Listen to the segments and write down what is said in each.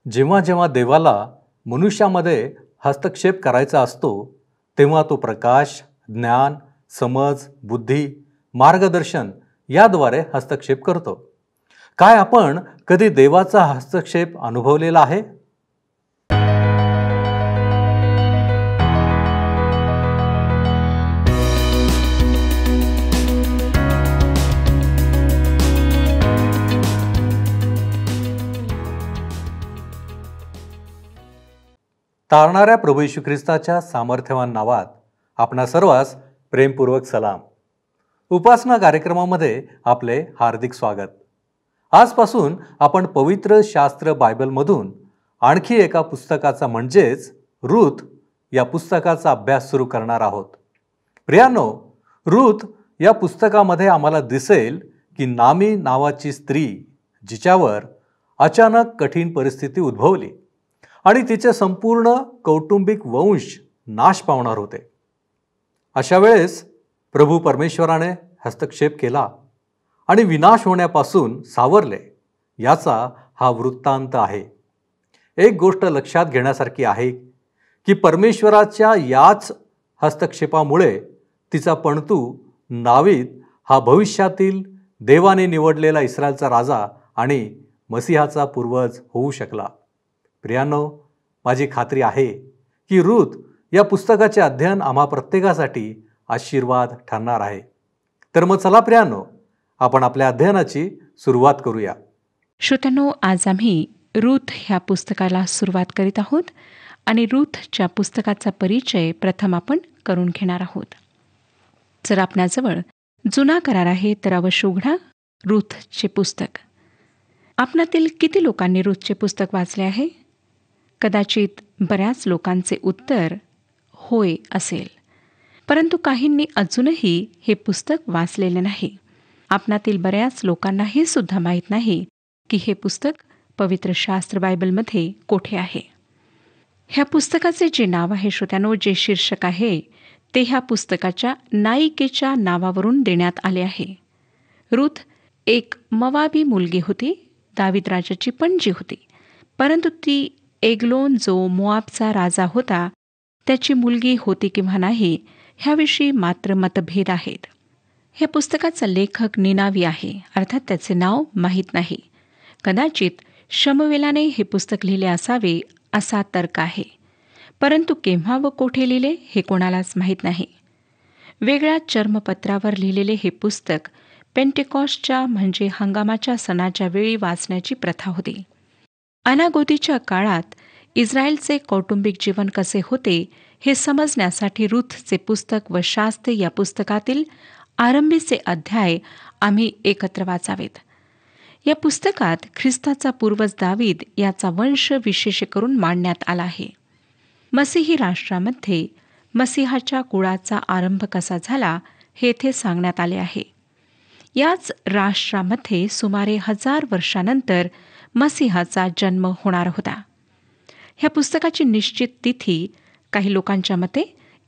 जेव्हा जेव्हा देवाला मनुष्यामध्ये हस्तक्षेप करायचा असतो तेव्हा तो प्रकाश, ज्ञान, समज, बुद्धी, मार्गदर्शन याद्वारे हस्तक्षेप करतो. काय आपण कधी देवाचा हस्तक्षेप अनुभवलेला आहे? तारणाऱ्या प्रभू येशू ख्रिस्ताच्या सामर्थ्यवान नावात आपणा सर्वांस प्रेमपूर्वक सलाम. उपासना कार्यक्रमामध्ये आपले हार्दिक स्वागत. आजपासून आपण पवित्र शास्त्र बायबलमधून आणखी एका पुस्तकाचा म्हणजेच रूथ या पुस्तकाचा अभ्यास सुरू करणार आहोत. प्रियांनो, रूथ या पुस्तकामध्ये आम्हाला दिसेल की नामी नावाची स्त्री जिच्यावर अचानक कठीण परिस्थिती उद्भवली आणि तिचे संपूर्ण कौटुंबिक वंश नाश पावणार होते. अशा वेळेस प्रभू परमेश्वराने हस्तक्षेप केला आणि विनाश होण्यापासून सावरले. याचा हा वृत्तांत आहे. एक गोष्ट लक्षात घेण्यासारखी आहे की परमेश्वराच्या याच हस्तक्षेपामुळे तिचा पणतू दावीद हा भविष्यातील देवाने निवडलेला इस्रायलचा राजा आणि मसीहाचा पूर्वज होऊ शकला. प्रियांनो, माझी खात्री आहे की रूथ या पुस्तकाचे अध्ययन आम्हा प्रत्येकासाठी आशीर्वाद ठरणार आहे. तर मग चला प्रियांनो, आपण आपल्या अध्ययनाची सुरुवात करूया. श्रोत्यांनो, आज आम्ही रूथ ह्या पुस्तकाला सुरुवात करीत आहोत आणि रूथच्या पुस्तकाचा परिचय प्रथम आपण करून घेणार आहोत. जर आपणाजवळ जुना करार आहे तर अवश्य उघडा रूथचे पुस्तक. आपणातील किती लोकांनी रूथचे पुस्तक वाचले आहे? कदाचित बऱ्याच लोकांचे उत्तर होय असेल, परंतु काहींनी अजूनही हे पुस्तक वाचलेले नाही. आपणातील बऱ्याच लोकांना हे सुद्धा माहीत नाही की हे पुस्तक पवित्र शास्त्र बायबलमध्ये कोठे आहे. ह्या पुस्तकाचे जे नाव आहे श्रोत्यांनो, जे शीर्षक आहे ते ह्या पुस्तकाच्या नायिकेच्या नावावरून देण्यात आले आहे. रूथ एक मवाबी मुलगी होती, दावीद राजाची पणजी होती, परंतु ती एग्लोन जो मोआबचा राजा होता त्याची मुलगी होती किंवा नाही ह्याविषयी मात्र मतभेद आहेत. ह्या पुस्तकाचा लेखक निनावी आहे, अर्थात त्याचे नाव माहीत नाही. कदाचित शमवेलाने हे पुस्तक लिहिले असावे असा तर्क आहे, परंतु केव्हा व कोठे लिहिले हे कोणालाच माहीत नाही. वेगळ्या चर्मपत्रावर लिहिलेले हे पुस्तक पेंटेकॉस्टच्या म्हणजे हंगामाच्या सणाच्या वेळी वाचण्याची प्रथा होती. अनागोदीच्या काळात इस्रायलचे कौटुंबिक जीवन कसे होते हे समजण्यासाठी रूथचे पुस्तक व शास्त्री या पुस्तकातील आरंभीचे अध्याय आम्ही एकत्र वाचावेत. या पुस्तकात ख्रिस्ताचा पूर्वज दावीद याचा वंश विशेष करून मांडण्यात आला आहे. मसीही राष्ट्रामध्ये मसीहाच्या कुळाचा आरंभ कसा झाला हे येथे सांगण्यात आले आहे. याच राष्ट्रामध्ये सुमारे 1000 वर्षानंतर मसीहाचा जन्म होणार होता. ह्या पुस्तकाची निश्चित तिथी काही लोकांच्या मते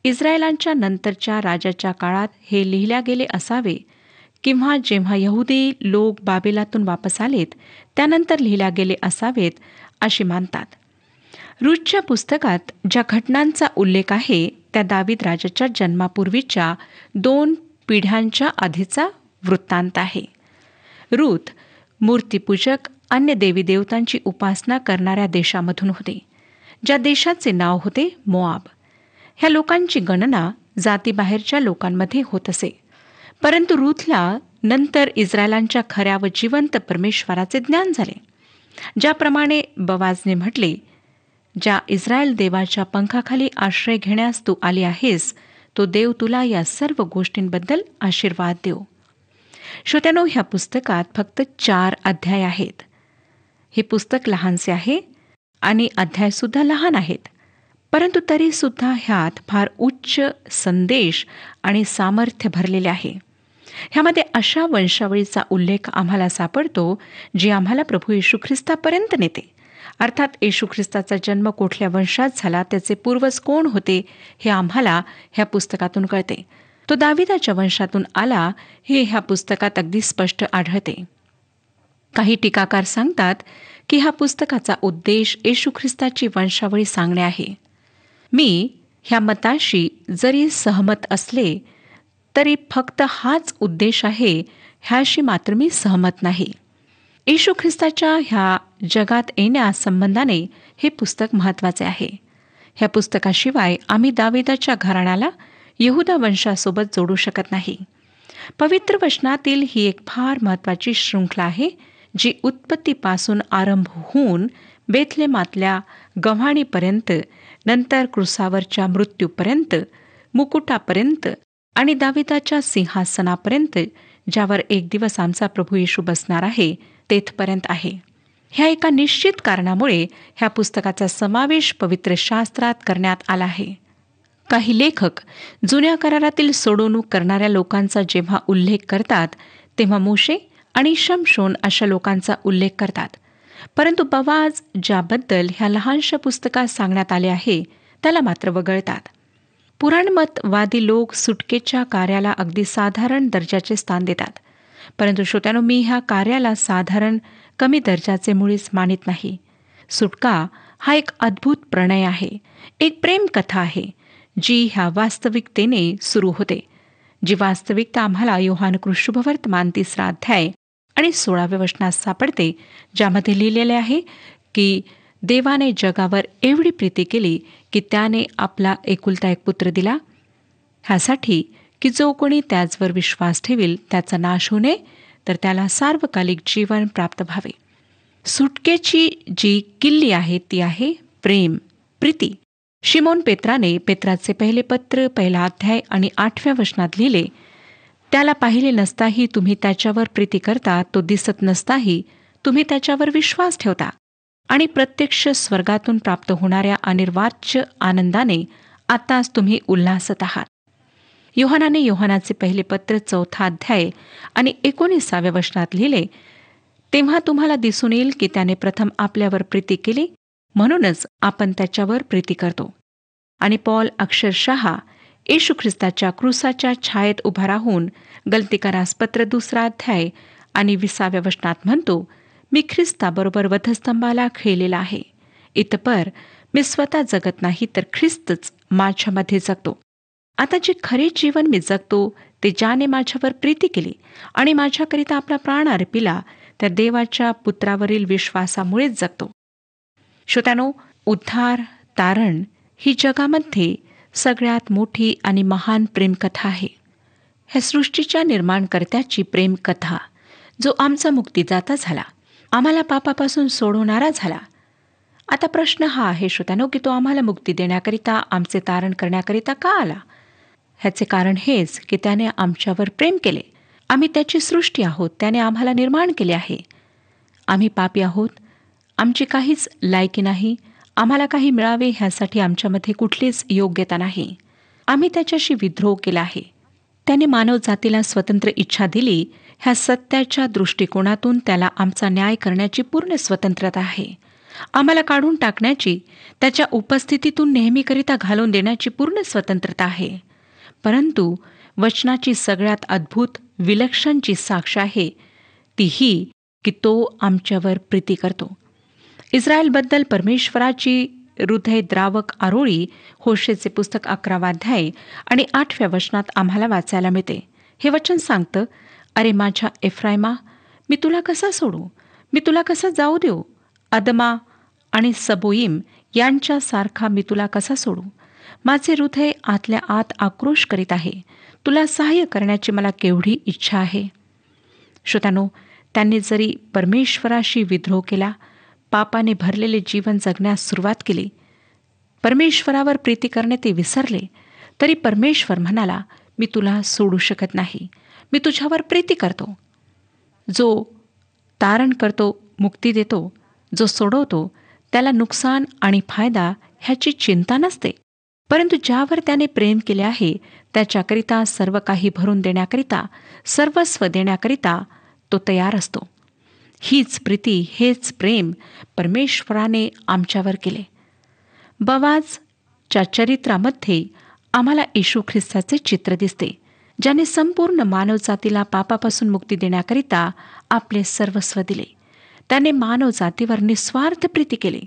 इस्रायलांच्या नंतरच्या राजाच्या काळात हे लिहिल्या गेले असावे किंवा जेव्हा यहुदी लोक बाबेलातून वापस आलेत त्यानंतर लिहिल्या गेले असावेत अशी मानतात. रूथच्या पुस्तकात ज्या घटनांचा उल्लेख आहे त्या दावीद राजाच्या जन्मापूर्वीच्या 2 पिढ्यांच्या आधीचा वृत्तांत आहे. रूथ मूर्तिपूजक अन्य देवी देवतांची उपासना करणाऱ्या देशामधून होते, ज्या देशाचे नाव होते मोआब. ह्या लोकांची गणना जातीबाहेरच्या लोकांमध्ये होत असे, परंतु रूथला नंतर इस्रायलांच्या खऱ्या व जिवंत परमेश्वराचे ज्ञान झाले. ज्याप्रमाणे बवाजने म्हटले, ज्या इस्रायल देवाच्या पंखाखाली आश्रय घेण्यास तू आली आहेस तो देव तुला या सर्व गोष्टींबद्दल आशीर्वाद देव. श्रोत्यांनो, ह्या पुस्तकात फक्त 4 अध्याय आहेत. हे पुस्तक लहानसे आहे आणि अध्यायसुद्धा लहान आहेत, परंतु तरीसुद्धा ह्यात फार उच्च संदेश आणि सामर्थ्य भरलेले आहे. ह्यामध्ये अशा वंशावळीचा उल्लेख आम्हाला सापडतो जी आम्हाला प्रभू येशू ख्रिस्तापर्यंत नेते. अर्थात येशू ख्रिस्ताचा जन्म कुठल्या वंशात झाला, त्याचे पूर्वज कोण होते हे आम्हाला ह्या पुस्तकातून कळते. तो दाविदाच्या वंशातून आला हे ह्या पुस्तकात अगदी स्पष्ट आढळते. काही टीकाकार सांगतात की ह्या पुस्तकाचा उद्देश येशू ख्रिस्ताची वंशावळी सांगणे आहे. मी ह्या मताशी जरी सहमत असले तरी फक्त हाच उद्देश आहे ह्याशी मात्र मी सहमत नाही. येशू ख्रिस्ताच्या ह्या जगात येण्यासंबंधाने हे पुस्तक महत्त्वाचे आहे. ह्या पुस्तकाशिवाय आम्ही दाविदाच्या घराण्याला यहुदा वंशासोबत जोडू शकत नाही. पवित्र वचनातील ही एक फार महत्त्वाची शृंखला आहे, जी उत्पत्तीपासून आरंभ होऊन बेथलेमातल्या गव्हाणीपर्यंत, नंतर क्रुसावरच्या मृत्यूपर्यंत, मुकुटापर्यंत आणि दाविदाच्या सिंहासनापर्यंत, ज्यावर एक दिवस आमचा प्रभू येशू बसणार आहे, तेथपर्यंत आहे. ह्या एका निश्चित कारणामुळे ह्या पुस्तकाचा समावेश पवित्र शास्त्रात करण्यात आला आहे. काही लेखक जुन्या करारातील सोडवणूक करणाऱ्या लोकांचा जेव्हा उल्लेख करतात, तेव्हा मोशे आणि शमशोन अशा लोकांचा उल्लेख करतात. परंतु बवाज ज्याबद्दल ह्या लहानशा पुस्तकात सांगण्यात आले आहे, त्याला मात्र वगळतात. पुराणमतवादी लोक सुटकेच्या कार्याला अगदी साधारण दर्जाचे स्थान देतात. परंतु श्रोत्यानो, मी ह्या कार्याला साधारण कमी दर्जाचे मुळीच मानित नाही. सुटका हा एक अद्भुत प्रणय आहे, एक प्रेमकथा आहे, जी ह्या वास्तविकतेने सुरू होते. जी वास्तविकता आम्हाला योहान शुभवर्तमान 3 अध्याय आणि 16व्या वचनात सापडते, ज्यामध्ये लिहिलेले आहे की देवाने जगावर एवढी प्रीती केली की त्याने आपला एकुलता एक पुत्र दिला, ह्यासाठी की जो कोणी त्याचवर विश्वास ठेवील त्याचा नाश होऊ नये, तर त्याला सार्वकालिक जीवन प्राप्त व्हावे. सुटकेची जी किल्ली आहे ती आहे प्रेम, प्रीती. शिमोन पेत्राने पेत्राचे पहिले पत्र 1 अध्याय आणि 8व्या वचनात लिहिले, त्याला पाहिले नसताही तुम्ही त्याच्यावर प्रीती करता, तो दिसत नसताही तुम्ही त्याच्यावर विश्वास ठेवता आणि प्रत्यक्ष स्वर्गातून प्राप्त होणाऱ्या अनिर्वाच्य आनंदाने आताच तुम्ही उल्हासत आहात. योहानाने योहानाचे पहिले पत्र 4 अध्याय आणि 19व्या वचनात लिहिले, तेव्हा तुम्हाला दिसून येईल की त्याने प्रथम आपल्यावर प्रीती केली, म्हणूनच आपण त्याच्यावर प्रीती करतो. आणि पॉल अक्षरशः येशू ख्रिस्ताच्या क्रूसाच्या छायेत उभा राहून गलतीकारास पत्र 2 अध्याय आणि 20व्या वचनात म्हणतो, मी ख्रिस्ताबरोबर वधस्तंभाला खिळलेला आहे. इतपर मी स्वतः जगत नाही, तर ख्रिस्तच माझ्यामध्ये जगतो. आता जे खरे जीवन मी जगतो ते ज्याने माझ्यावर प्रीती केली आणि माझ्याकरिता आपला प्राण अर्पिला, त्या देवाच्या पुत्रावरील विश्वासामुळेच जगतो. श्रोत्यानो, उद्धार, तारण ही जगामध्ये सगळ्यात मोठी आणि महान प्रेमकथा आहे. ह्या सृष्टीच्या निर्माणकर्त्याची प्रेमकथा, जो आमचा मुक्तिदाता झाला, आम्हाला पापापासून सोडवणारा झाला. आता प्रश्न हा आहे श्रोत्यानो, की तो आम्हाला मुक्ती देण्याकरिता, आमचे तारण करण्याकरिता का आला? ह्याचे कारण हेच की त्याने आमच्यावर प्रेम केले. आम्ही त्याची सृष्टी आहोत, त्याने आम्हाला निर्माण केले आहे. आम्ही पापी आहोत, आमची काहीच लायकी नाही, आम्हाला काही मिळावे ह्यासाठी आमच्यामध्ये कुठलीच योग्यता नाही. आम्ही त्याच्याशी विद्रोह केला आहे. त्याने मानवजातीला स्वतंत्र इच्छा दिली. ह्या सत्याच्या दृष्टिकोनातून त्याला आमचा न्याय करण्याची पूर्ण स्वतंत्रता आहे. आम्हाला काढून टाकण्याची, त्याच्या उपस्थितीतून नेहमीकरिता घालून देण्याची पूर्ण स्वतंत्रता आहे. परंतु वचनाची सगळ्यात अद्भुत, विलक्षण जी साक्ष आहे ती ही की तो आमच्यावर प्रीती करतो. इस्रायलबद्दल परमेश्वराची हृदयद्रावक आरोळी होशेचे पुस्तक 11 अध्याय आणि 8व्या वचनात आम्हाला वाचायला मिळते. हे वचन सांगतं, अरे माझ्या एफ्रायमा, मी तुला कसा सोडू? मी तुला कसा जाऊ देऊ? अदमा आणि सबोईम यांच्यासारखा मी तुला कसा सोडू? माझे हृदय आतल्या आत आक्रोश करीत आहे. तुला सहाय्य करण्याची मला केवढी इच्छा आहे. श्रोत्यानो, त्यांनी जरी परमेश्वराशी विद्रोह केला, पापाने भरलेले जीवन जगण्यास सुरुवात केली, परमेश्वरावर प्रीती करणे ते विसरले, तरी परमेश्वर म्हणाला, मी तुला सोडू शकत नाही. मी तुझ्यावर प्रीती करतो. जो तारण करतो, मुक्ती देतो, जो सोडवतो, त्याला नुकसान आणि फायदा ह्याची चिंता नसते. परंतु ज्यावर त्याने प्रेम केले आहे त्याच्याकरिता सर्व काही भरून देण्याकरिता, सर्वस्व देण्याकरिता तो तयार असतो. हीच प्रीती, हेच प्रेम परमेश्वराने आमच्यावर केले. बवाजच्या चरित्रामध्ये आम्हाला येशू ख्रिस्ताचे चित्र दिसते, ज्याने संपूर्ण मानवजातीला पापापासून मुक्ती देण्याकरिता आपले सर्वस्व दिले. त्याने मानव जातीवर निस्वार्थ प्रीती केली.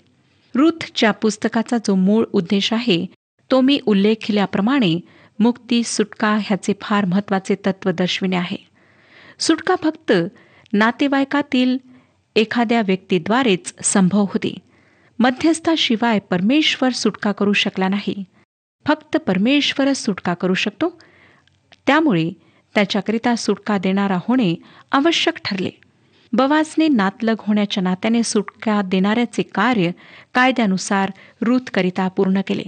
रूथच्या पुस्तकाचा जो मूळ उद्देश आहे तो मी उल्लेख केल्याप्रमाणे मुक्ती, सुटका ह्याचे फार महत्त्वाचे तत्त्व दर्शविणे आहे. सुटका फक्त नातेवाईकातील एखाद्या व्यक्तीद्वारेच संभव होती. मध्यस्थाशिवाय परमेश्वर सुटका करू शकला नाही. फक्त परमेश्वरच सुटका करू शकतो. त्यामुळे त्याच्याकरिता सुटका देणारा होणे आवश्यक ठरले. बोआजने नातलग होण्याच्या नात्याने सुटका देणाऱ्याचे कार्य कायद्यानुसार रूथकरिता पूर्ण केले.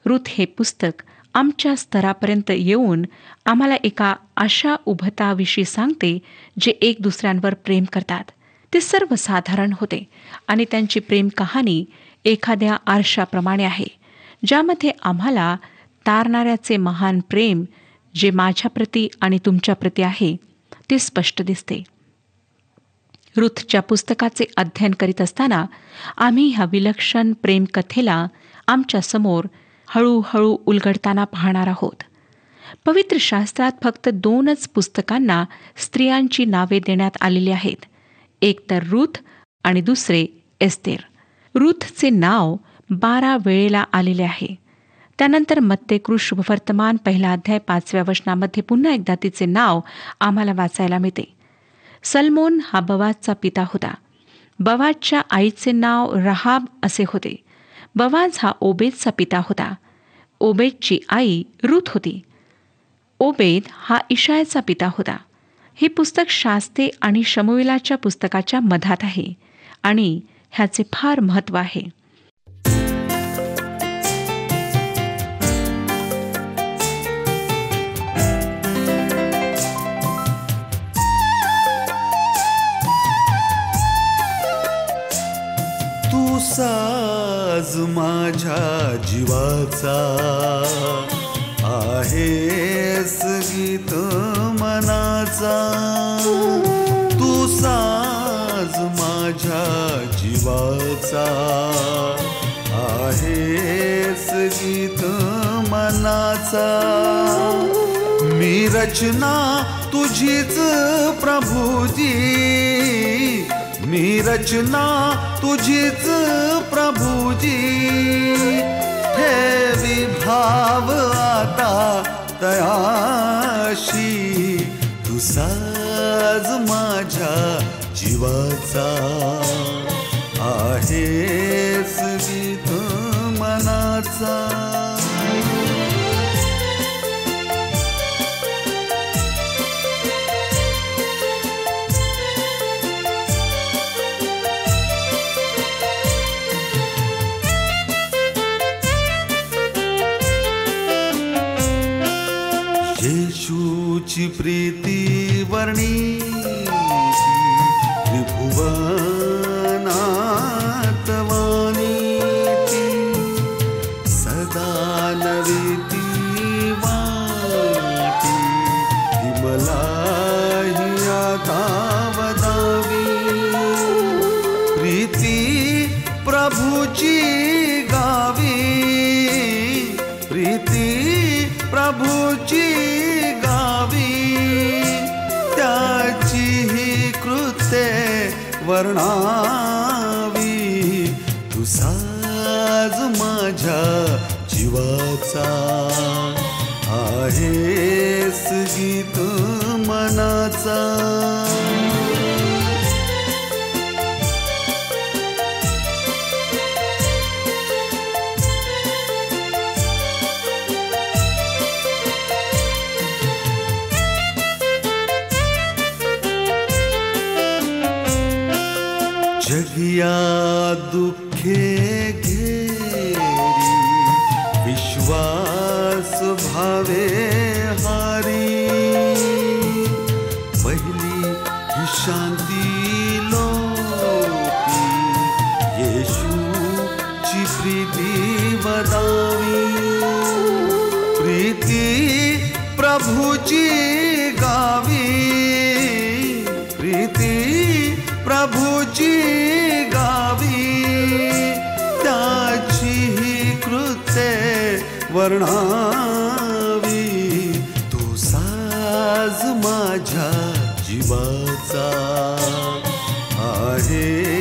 रूथ हे पुस्तक आमच्या स्तरापर्यंत येऊन आम्हाला एका अशा उभताविषयी सांगते जे एक दुसऱ्यांवर प्रेम करतात. ते सर्वसाधारण होते आणि त्यांची प्रेम कहाणी एखाद्या आरशाप्रमाणे आहे, ज्यामध्ये आम्हाला तारणाऱ्याचे महान प्रेम जे माझ्याप्रती आणि तुमच्याप्रती आहे ते स्पष्ट दिसते. रूथच्या पुस्तकाचे अध्ययन करीत असताना आम्ही ह्या विलक्षण प्रेमकथेला आमच्या समोर हळूहळू उलगडताना पाहणार आहोत. पवित्र शास्त्रात फक्त 2च पुस्तकांना स्त्रियांची नावे देण्यात आलेली आहेत. एक तर रूथ आणि दुसरे एस्तेर. रूथचे नाव 12 वेळेला आलेले आहे. त्यानंतर मत्तेकृ शुभवर्तमान 1 अध्याय 5व्या वचनामध्ये पुन्हा एकदा तिचे नाव आम्हाला वाचायला मिळते. सलमोन हा बोआजचा पिता होता. बोआजच्या आईचे नाव राहाब असे होते. बोआज हा ओबेदचा पिता होता. ओबेदची आई रूथ होती. ओबेद हा इशायाचा पिता होता. हे पुस्तक शास्ते आणि शमूएलाच्या पुस्तकाच्या मधात आहे आणि ह्याचे फार महत्त्व आहे. तू साज माझ्या जीवाचा आहेस गीत मनाचा. तू साज माझ्या जीवाचा आहेस गीत मनाचा. मी रचना तुझीच प्रभुजी, मी रचना तुझीच प्रभुजी. हे विभाव आता तयाशी. तू साज माझ्या जीवाचा आहेस गीत मनाचा. येशूची प्रीती वर्णी त्रिभुवनात वानीती. सदा नवी ती वाटी ती मलाही आता वदावी. प्रीती प्रभूची गावी, प्रीती प्रभूची गावी. त्याची ही कृत्ये वर्णावी. तू साज माझ्या जीवाचा आहेस गीत मनाचा. जगिया दुःखे घेरी विश्वास भावे हारी. पहिली ही शांती लोकी येशूची प्रीती वदावी. प्रीती प्रभूची गावी, प्रीती प्रभूची गावी. त्याची ही कृत्ये वर्णावी. तू साज माझ्या जीवाचा आहे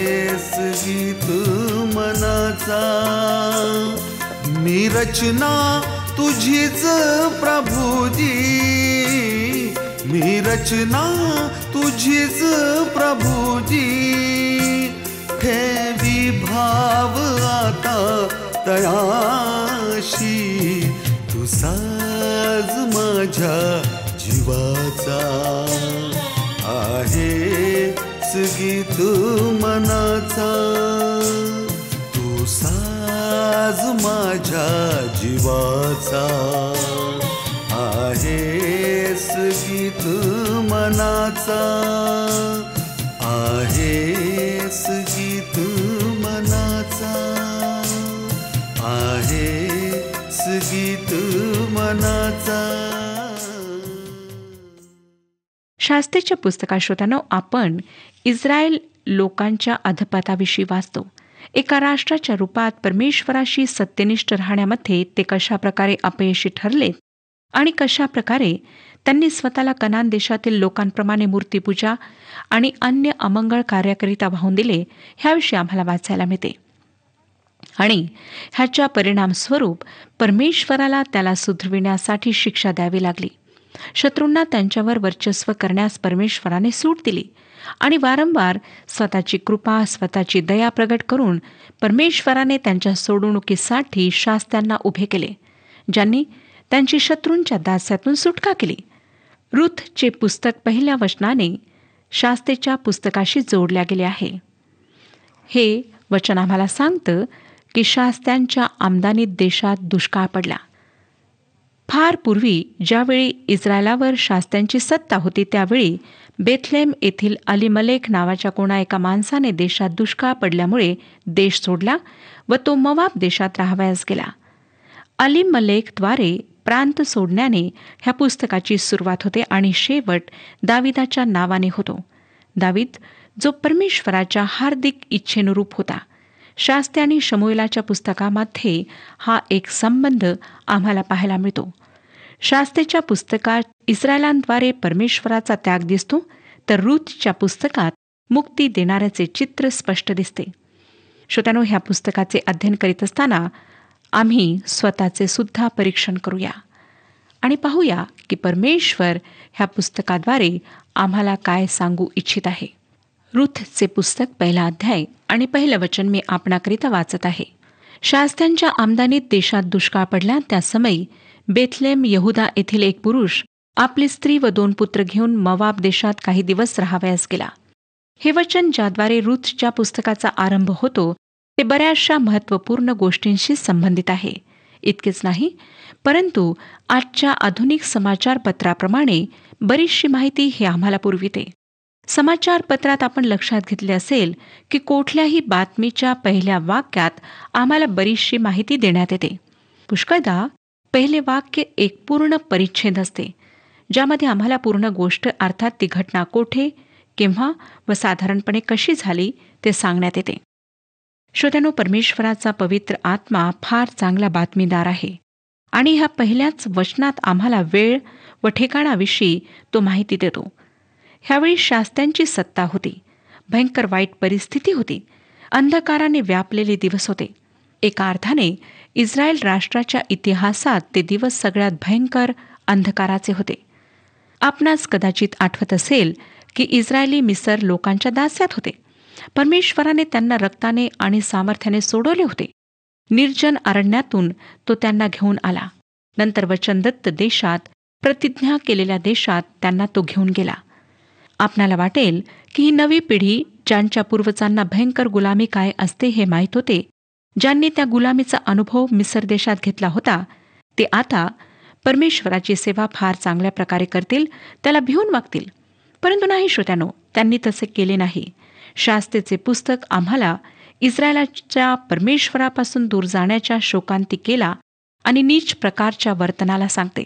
मनाचा. मी रचना तुझीच प्रभुजी, मी रचना तुझीच प्रभुजी. ठेवी भाव आता तयाशी, तू साज माझ्या जीवाचा. आहेस गीत मनाचा, तू साज माझ्या जीवाचा. आहेस गीत मनाचा, आहेस गीत मनाचा, आहेस गीत मनाचा. शास्त्रीच्या पुस्तकात श्रोत्यानो, आपण इस्रायल लोकांच्या अधपताविषयी वाचतो. एका राष्ट्राच्या रूपात परमेश्वराशी सत्यनिष्ठ राहण्यामध्ये ते कशा प्रकारे अपयशी ठरलेत आणि कशा प्रकारे त्यांनी स्वतःला कनान देशातील लोकांप्रमाणे मूर्तीपूजा आणि अन्य अमंगळ कार्याकरिता वाहून दिले, ह्याविषयी आम्हाला वाचायला मिळते. आणि ह्याच्या परिणामस्वरूप परमेश्वराला त्याला सुधरविण्यासाठी शिक्षा द्यावी लागली. शत्रूंना त्यांच्यावर वर्चस्व करण्यास परमेश्वराने सूट दिली आणि वारंवार स्वतःची कृपा, स्वतःची दया प्रगट करून परमेश्वराने त्यांच्या सोडवणुकीसाठी शास्त्यांना उभे केले, ज्यांनी त्यांची शत्रूंच्या दास्यातून सुटका केली. रूथचे पुस्तक पहिल्या वचनाने शास्त्रेच्या पुस्तकाशी जोडल्या गेले आहे. हे वचन आम्हाला सांगतं की शास्त्यांच्या आमदानीत देशात दुष्काळ पडला. फार पूर्वी ज्यावेळी इस्रायलावर शास्त्यांची सत्ता होती, त्यावेळी बेथलेम येथील अलीमलेक नावाच्या कोणा एका माणसाने देशात दुष्काळ पडल्यामुळे देश सोडला व तो मोवाब देशात राहावयास गेला. अलीमलेकद्वारे प्रांत सोडण्याने ह्या पुस्तकाची सुरुवात होते आणि शेवट दाविदाच्या नावाने होतो. दावीद जो परमेश्वराच्या हार्दिक इच्छेनुरूप होता. शास्त्री आणि शमूएलाच्या पुस्तकामध्ये हा एक संबंध आम्हाला पाहायला मिळतो. शास्त्रीच्या पुस्तकात इस्रायलांद्वारे परमेश्वराचा त्याग दिसतो, तर रूथच्या पुस्तकात मुक्ती देणाऱ्याचे चित्र स्पष्ट दिसते. श्रोत्यानो, ह्या पुस्तकाचे अध्ययन करीत असताना आम्ही स्वतःचे सुद्धा परीक्षण करूया आणि पाहूया की परमेश्वर ह्या पुस्तकाद्वारे आम्हाला काय सांगू इच्छित आहे. रूथचे पुस्तक पहिला अध्याय आणि पहिलं वचन मी आपणाकरिता वाचत आहे. शास्त्यांच्या आमदानीत देशात दुष्काळ पडला. त्या समयी बेथलेम यहुदा येथील एक पुरुष आपली स्त्री व 2 पुत्र घेऊन मोवाब देशात काही दिवस राहावयास गेला. हे वचन ज्याद्वारे रूथच्या पुस्तकाचा आरंभ होतो ते बऱ्याचशा महत्त्वपूर्ण गोष्टींशी संबंधित आहे. इतकेच नाही, परंतु आजच्या आधुनिक समाचारपत्राप्रमाणे बरीचशी माहिती हे आम्हाला पुरविते. समाचारपत्रात आपण लक्षात घेतले असेल की कुठल्याही बातमीच्या पहिल्या वाक्यात आम्हाला बरीचशी माहिती देण्यात येते. पुष्कळदा पहिले वाक्य एक पूर्ण परिच्छेद असते, ज्यामध्ये आम्हाला पूर्ण गोष्ट अर्थात ती घटना कोठे, केव्हा व साधारणपणे कशी झाली ते सांगण्यात येते. श्रोत्यानो, परमेश्वराचा पवित्र आत्मा फार चांगला बातमीदार आहे आणि ह्या पहिल्याच वचनात आम्हाला वेळ व ठिकाणाविषयी तो माहिती देतो. ह्यावेळी शास्त्यांची सत्ता होती. भयंकर वाईट परिस्थिती होती. अंधकाराने व्यापलेले दिवस होते. एका अर्थाने इस्रायल राष्ट्राच्या इतिहासात ते दिवस सगळ्यात भयंकर अंधकाराचे होते. आपणास कदाचित आठवत असेल की इस्रायली मिसर लोकांच्या दास्यात होते. परमेश्वराने त्यांना रक्ताने आणि सामर्थ्याने सोडवले होते. निर्जन अरण्यातून तो त्यांना घेऊन आला. नंतर वचनदत्त देशात, प्रतिज्ञा केलेल्या देशात त्यांना तो घेऊन गेला. आपणाला वाटेल की ही नवी पिढी, ज्यांच्या पूर्वजांना भयंकर गुलामी काय असते हे माहीत होते, ज्यांनी त्या गुलामीचा अनुभव मिसर देशात घेतला होता, ते आता परमेश्वराची सेवा फार चांगल्या प्रकारे करतील, त्याला भिवून वागतील. परंतु नाही श्रोत्यानो, त्यांनी तसे केले नाही. शास्त्रेचे पुस्तक आम्हाला इस्रायलाच्या परमेश्वरापासून दूर जाण्याच्या शोकांतिकेला आणि नीच प्रकारच्या वर्तनाला सांगते.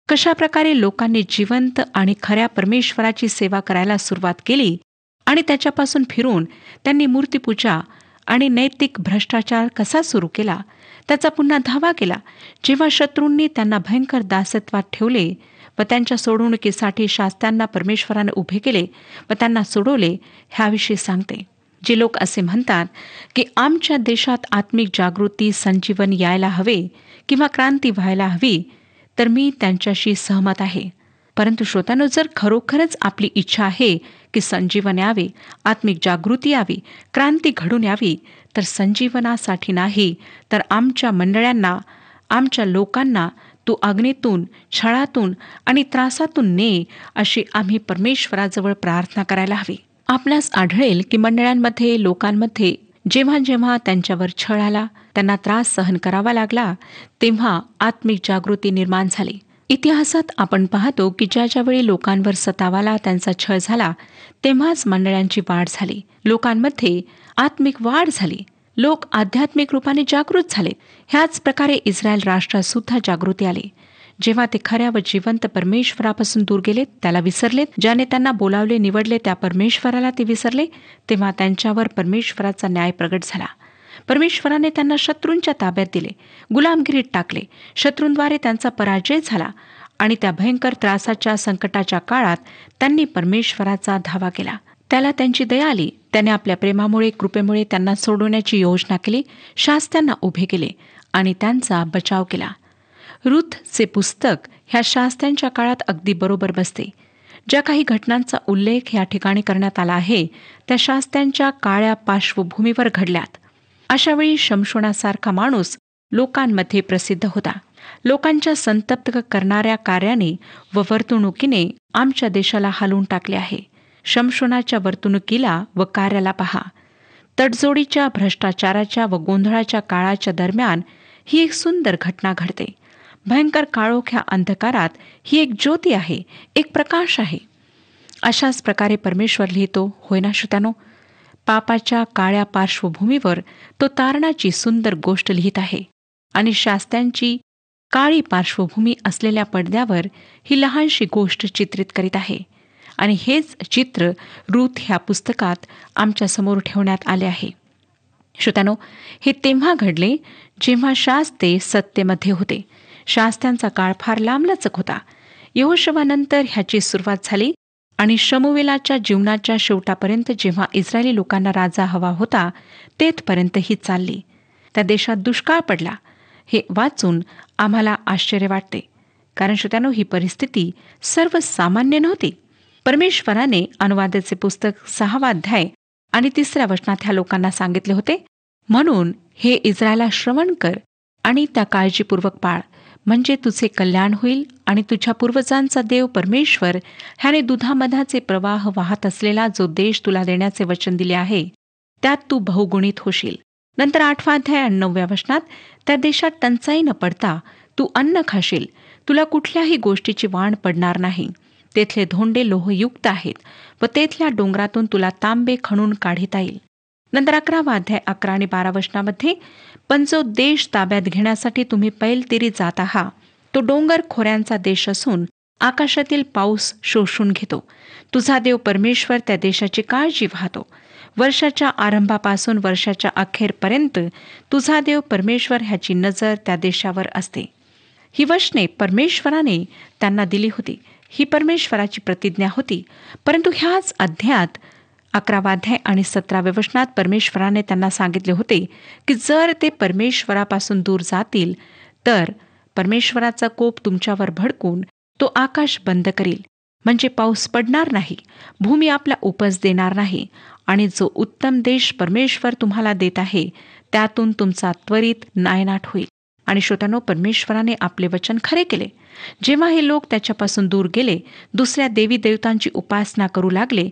कशा प्रकारे लोकांनी जिवंत आणि खऱ्या परमेश्वराची सेवा करायला सुरुवात केली आणि त्याच्यापासून फिरून त्यांनी मूर्तीपूजा आणि नैतिक भ्रष्टाचार कसा सुरू केला, त्याचा पुन्हा धावा केला, जेव्हा शत्रूंनी त्यांना भयंकर दासत्वात ठेवले व त्यांच्या सोडवणुकीसाठी शास्त्यांना परमेश्वराने उभे केले व त्यांना सोडवले, ह्याविषयी सांगते. जे लोक असे म्हणतात की आमच्या देशात आत्मिक जागृती, संजीवन यायला हवे किंवा क्रांती व्हायला हवी, तर मी त्यांच्याशी सहमत आहे. परंतु श्रोत्यानो, जर खरोखरच आपली इच्छा आहे की संजीवन यावे, आत्मिक जागृती यावी, क्रांती घडून यावी, तर संजीवनासाठी नाही, तर आमच्या मंडळांना, आमच्या लोकांना तू अग्नीतून, छळातून आणि त्रासातून ने, अशी आम्ही परमेश्वराजवळ प्रार्थना करायला हवी. आपणास आढळेल की मंडळांमध्ये, लोकांमध्ये जेव्हा जेव्हा त्यांच्यावर छळ आला, त्यांना त्रास सहन करावा लागला, तेव्हा आत्मिक जागृती निर्माण झाली. इतिहासात आपण पाहतो की ज्यावेळी लोकांवर सतावाला, त्यांचा छळ झाला, तेव्हाच मंडळांची वाढ झाली, लोकांमध्ये आत्मिक वाढ झाली, लोक आध्यात्मिक रूपाने जागृत झाले. ह्याच प्रकारे इस्रायल राष्ट्रात सुद्धा जागृती आली. जेव्हा ते खऱ्या व जिवंत परमेश्वरापासून दूर गेलेत, त्याला विसरलेत, ज्याने त्यांना बोलावले, निवडले, त्या परमेश्वराला ते विसरले, तेव्हा त्यांच्यावर परमेश्वराचा न्याय प्रगट झाला. परमेश्वराने त्यांना शत्रूंच्या ताब्यात दिले, गुलामगिरीत टाकले, शत्रूंद्वारे त्यांचा पराजय झाला आणि त्या भयंकर त्रासाच्या, संकटाच्या काळात त्यांनी परमेश्वराचा धावा केला. त्याला त्यांची दया आली. त्याने आपल्या प्रेमामुळे, कृपेमुळे त्यांना सोडवण्याची योजना केली, शास्त्यांना उभे केले आणि त्यांचा बचाव केला. रूथचे पुस्तक ह्या शास्त्यांच्या काळात अगदी बरोबर बसते. ज्या काही घटनांचा उल्लेख या ठिकाणी करण्यात आला आहे, त्या शास्त्यांच्या काळ्या पार्श्वभूमीवर घडल्यात. अशावेळी शमशोनासारखा माणूस लोकांमध्ये प्रसिद्ध होता. लोकांच्या संतप्त करणाऱ्या कार्याने व वर्तणुकीने आमच्या देशाला हलवून टाकले आहे. शमशोनाच्या वर्तणुकीला व कार्याला पहा. तडजोडीच्या, भ्रष्टाचाराच्या व गोंधळाच्या काळाच्या दरम्यान ही एक सुंदर घटना घडते. भयंकर काळोख ह्या अंधकारात ही एक ज्योती आहे, एक प्रकाश आहे. अशाच प्रकारे परमेश्वर लिहितो, होय ना श्रोत्यानो? पापाच्या काळ्या पार्श्वभूमीवर तो तारणाची सुंदर गोष्ट लिहित आहे आणि शास्त्यांची काळी पार्श्वभूमी असलेल्या पडद्यावर ही लहानशी गोष्ट चित्रित करीत आहे. आणि हेच चित्र रूथ ह्या पुस्तकात आमच्या समोर ठेवण्यात आले आहे. श्रोत्यानो, हे तेव्हा घडले जेव्हा शास्ते सत्तेमध्ये होते. शास्त्यांचा काळ फार लांबलचक होता. यहोशवानंतर ह्याची सुरुवात झाली आणि शमूएलाच्या जीवनाच्या शेवटापर्यंत जेव्हा इस्रायली लोकांना राजा हवा होता, तेथपर्यंत ही चालली. त्या देशात दुष्काळ पडला. हे वाचून आम्हाला आश्चर्य वाटते, कारण श्रोत्यानो, ही परिस्थिती सर्वसामान्य नव्हती. परमेश्वराने अनुवादाचे पुस्तक 6 अध्याय आणि 3 वचनात ह्या लोकांना सांगितले होते, म्हणून हे इस्रायला श्रवण कर आणि त्या काळजीपूर्वक पाळ, म्हणजे तुझे कल्याण होईल आणि तुझ्या पूर्वजांचा देव परमेश्वर ह्याने दुधामधाचे प्रवाह वाहत असलेला जो देश तुला देण्याचे वचन दिले आहे, त्यात तू बहुगुणित होशील. नंतर 8 अध्याय आणि 9 वचनात, त्या देशात टंचाई न पडता तू अन्न खाशील, तुला कुठल्याही गोष्टीची वाण पडणार नाही. तेथले धोंडे लोहयुक्त आहेत व तेथल्या डोंगरातून तुला तांबे खणून काढता येईल. नंतर 11 अध्याय 11 आणि 12 वचनामध्ये, पण जो देश ताब्यात घेण्यासाठी तुम्ही पैलतीरी जात आहात, तो डोंगर खोऱ्यांचा देश असून आकाशातील पाऊस शोषून घेतो. तुझा देव परमेश्वर त्या देशाची काळजी वाहतो. वर्षाच्या आरंभापासून वर्षाच्या अखेरपर्यंत तुझा देव परमेश्वर ह्याची नजर त्या देशावर असते. ही वचने परमेश्वराने त्यांना दिली होती. ही परमेश्वराची प्रतिज्ञा होती. परंतु ह्याच अध्यायात 11 अध्याय आणि 17 वचनात परमेश्वराने त्यांना सांगितले होते की जर ते परमेश्वरापासून दूर जातील, तर परमेश्वराचा कोप तुमच्यावर भडकून तो आकाश बंद करील, म्हणजे पाऊस पडणार नाही, भूमी आपला उपज देणार नाही आणि जो उत्तम देश परमेश्वर तुम्हाला देत आहे, त्यातून तुमचा त्वरित नायनाट होईल. आणि श्रोत्यानो, परमेश्वराने आपले वचन खरे केले. जेव्हा हे लोक त्याच्यापासून दूर गेले, दुसऱ्या देवी देवतांची उपासना करू लागले,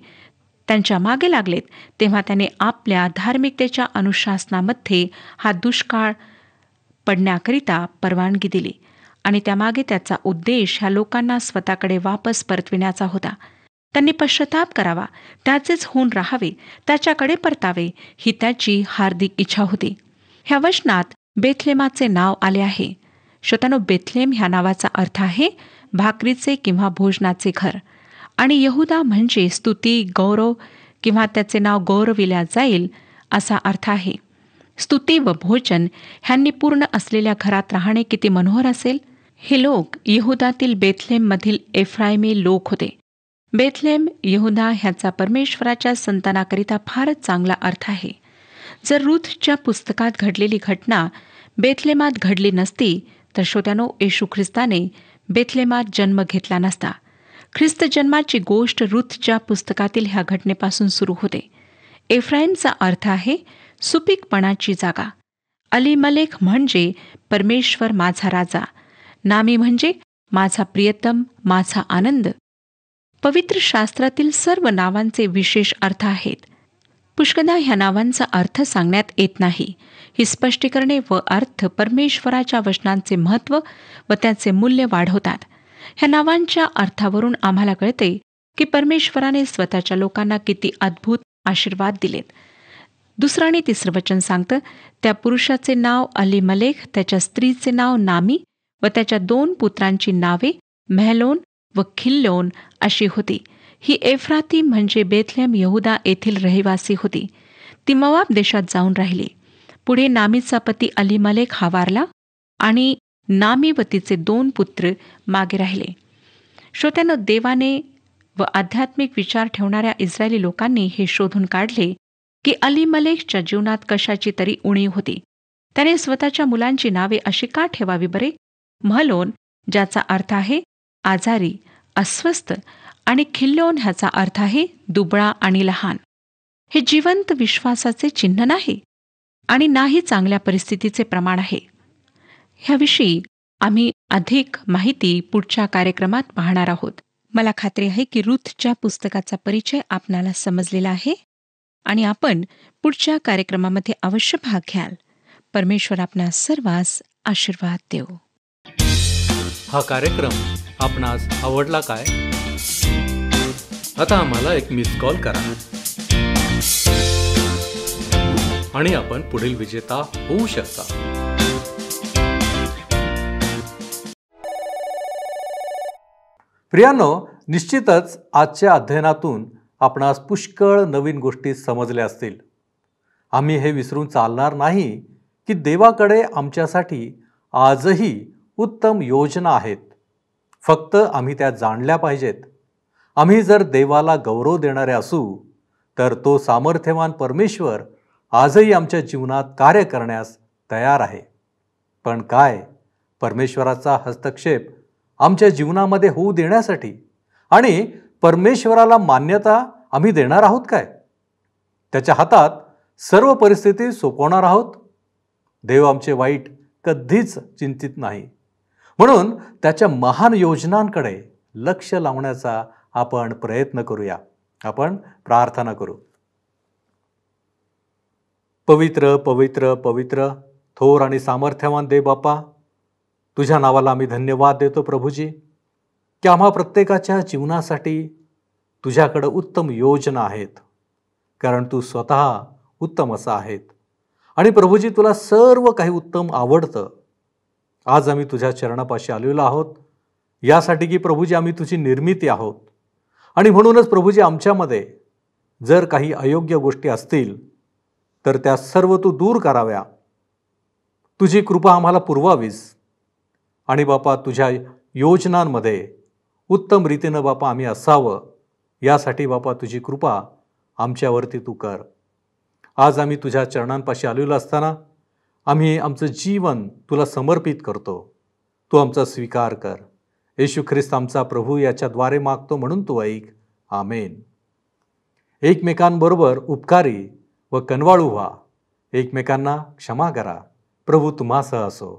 त्यांच्या मागे लागलेत, तेव्हा त्याने आपल्या धार्मिकतेच्या अनुशासनामध्ये हा दुष्काळ पडण्याकरिता परवानगी दिली आणि त्यामागे त्याचा उद्देश ह्या लोकांना स्वतःकडे वापस परतविण्याचा होता. त्यांनी पश्चाताप करावा, त्याचेच होऊन राहावे, त्याच्याकडे परतावे, ही त्याची हार्दिक इच्छा होती. ह्या वचनात बेथलेमाचे नाव आले आहे. श्रोत्यानो, बेथलेम ह्या नावाचा अर्थ आहे भाकरीचे किंवा भोजनाचे घर, आणि यहुदा म्हणजे स्तुती, गौरव किंवा त्याचे नाव गौरविल्या जाईल असा अर्थ आहे. स्तुती व भोजन ह्यांनी पूर्ण असलेल्या घरात राहणे किती मनोहर असेल. हे लोक यहुदातील बेथलेममधील एफ्राईमी लोक होते. बेथलेम यहुदा ह्याचा परमेश्वराच्या संतानाकरिता फारच चांगला अर्थ आहे. जर रूथच्या पुस्तकात घडलेली घटना बेथलेमात घडली नसती तर श्रोत्यानो, येशू ख्रिस्ताने बेथलेमात जन्म घेतला नसता. ख्रिस्त जन्माची गोष्ट रूथच्या पुस्तकातील ह्या घटनेपासून सुरू होते. एफ्राईमचा अर्थ आहे सुपीकपणाची जागा. अलीमलेख म्हणजे परमेश्वर माझा राजा. नामी म्हणजे माझा प्रियतम, माझा आनंद. पवित्र शास्त्रातील सर्व नावांचे विशेष अर्थ आहेत. पुष्कदा ह्या नावांचा अर्थ सांगण्यात येत नाही. ही स्पष्टीकरणे व अर्थ परमेश्वराच्या वचनांचे महत्त्व व त्याचे मूल्य वाढवतात. ह्या नावांच्या अर्थावरून आम्हाला कळते की परमेश्वराने स्वतःच्या लोकांना किती अद्भुत आशीर्वाद दिलेत. 2 आणि 3 वचन सांगतं, त्या पुरुषाचे नाव अलीमलेख, त्याच्या स्त्रीचे नाव नामी व त्याच्या 2 पुत्रांची नावे मेहलोन व खिल्लोन अशी होती. ही एफ्राती म्हणजे बेथलेम यहुदा येथील रहिवासी होती. ती मोआब देशात जाऊन राहिली. पुढे नामीचा पती अलीमलेख हा वारला आणि नामी व तिचे 2 पुत्र मागे राहिले. श्रोत्यांनो, देवाने व आध्यात्मिक विचार ठेवणाऱ्या इस्रायली लोकांनी हे शोधून काढले की अलीमलेखच्या जीवनात कशाची तरी उणीव होती. त्याने स्वतःच्या मुलांची नावे अशी का ठेवावी बरे? महलोन, ज्याचा अर्थ आहे आजारी, अस्वस्थ, आणि खिल्लोन ह्याचा अर्थ आहे दुबळा आणि लहान. हे जिवंत विश्वासाचे चिन्ह नाही आणि नाही चांगल्या परिस्थितीचे प्रमाण आहे. ह्याविषयी आम्ही अधिक माहिती पुढच्या कार्यक्रमात पाहणार आहोत. मला खात्री आहे की रूथच्या पुस्तकाचा परिचय आपणाला समजलेला आहे आणि आपण पुढच्या कार्यक्रमामध्ये अवश्य भाग घ्याल. परमेश्वर आपणा सर्वांस आशीर्वाद देव. हा कार्यक्रम आपणास आवडला काय? आता आम्हाला एक मिस कॉल करा आणि आपण पुढील विजेता होऊ शकता. प्रियांनो, निश्चितच आजच्या अध्ययनातून आपणास पुष्कळ नवीन गोष्टी समजल्या असतील. आम्ही हे विसरून चालणार नाही की देवाकडे आमच्यासाठी आजही उत्तम योजना आहेत. फक्त आम्ही त्या जाणल्या पाहिजेत. आम्ही जर देवाला गौरव देणारे असू तर तो सामर्थ्यवान परमेश्वर आजही आमच्या जीवनात कार्य करण्यास तयार आहे. पण काय, परमेश्वराचा हस्तक्षेप आमच्या जीवनामध्ये होऊ देण्यासाठी आणि परमेश्वराला मान्यता आम्ही देणार आहोत काय? त्याच्या हातात सर्व परिस्थिती सोपवणार आहोत? देव आमचे वाईट कधीच चिंतित नाही. म्हणून त्याच्या महान योजनांकडे लक्ष लावण्याचा आपण प्रयत्न करूया. आपण प्रार्थना करू. पवित्र पवित्र पवित्र थोर आणि सामर्थ्यवान देव बापा, तुझ्या नावाला आम्ही धन्यवाद देतो प्रभूजी की आम्हा प्रत्येकाच्या जीवनासाठी तुझ्याकडे उत्तम योजना आहेत. कारण तू स्वतः उत्तम असा आहेत आणि प्रभूजी तुला सर्व काही उत्तम आवडतं. आज आम्ही तुझ्या चरणापाशी आलेलो आहोत यासाठी की प्रभूजी आम्ही तुझी निर्मिती आहोत आणि म्हणूनच प्रभूजी आमच्यामध्ये जर काही अयोग्य गोष्टी असतील तर त्या सर्व तू दूर कराव्या. तुझी कृपा आम्हाला पुरवावीस आणि बापा तुझ्या योजनांमध्ये उत्तम रीतीनं बापा आम्ही असावं यासाठी बापा तुझी कृपा आमच्यावरती तू कर. आज आम्ही तुझ्या चरणांपाशी आलेलो असताना आम्ही आमचं जीवन तुला समर्पित करतो. तू आमचा स्वीकार कर. येशू ख्रिस्त आमचा प्रभू याच्याद्वारे मागतो म्हणून तू ऐक. आमेन. एकमेकांबरोबर उपकारी व कनवाळू व्हा. एकमेकांना क्षमा करा. प्रभू तुम्हासह असो.